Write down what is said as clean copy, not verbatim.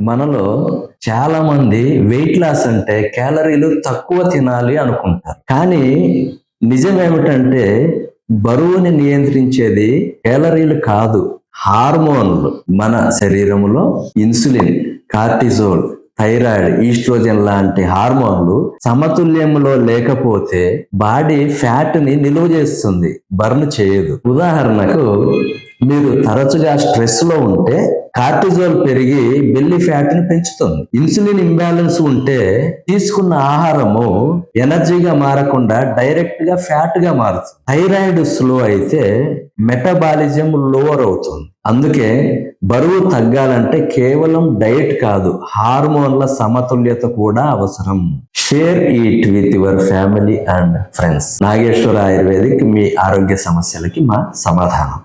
మనలో చాలా మంది వెయిట్ లాస్ అంటే క్యాలరీలు తక్కువ తినాలి అనుకుంటారు. కానీ నిజం ఏమిటంటే బరువుని నియంత్రించేది క్యాలరీలు కాదు, హార్మోన్లు. మన శరీరంలో ఇన్సులిన్, కార్టిజోల్, థైరాయిడ్, ఈస్ట్రోజన్ లాంటి హార్మోన్లు సమతుల్యంలో లేకపోతే బాడీ ఫ్యాట్ ని నిల్వ చేస్తుంది, బర్న్ చేయదు. ఉదాహరణకు మీరు తరచుగా స్ట్రెస్ లో ఉంటే కార్టిజోల్ పెరిగి బెల్లీ ఫ్యాట్ ని పెంచుతుంది. ఇన్సులిన్ ఇంబ్యాలెన్స్ ఉంటే తీసుకున్న ఆహారము ఎనర్జీగా మారకుండా డైరెక్ట్ గా ఫ్యాట్ గా మారుతుంది. థైరాయిడ్ స్లో అయితే మెటబాలిజం లోవర్ అవుతుంది. అందుకే బరువు తగ్గాలంటే కేవలం డైట్ కాదు, హార్మోన్ల సమతుల్యత కూడా అవసరం. Share eat with your family and friends. Nageswara Ayurvedic, మీ ఆరోగ్య సమస్యలకి మా సమాధానం.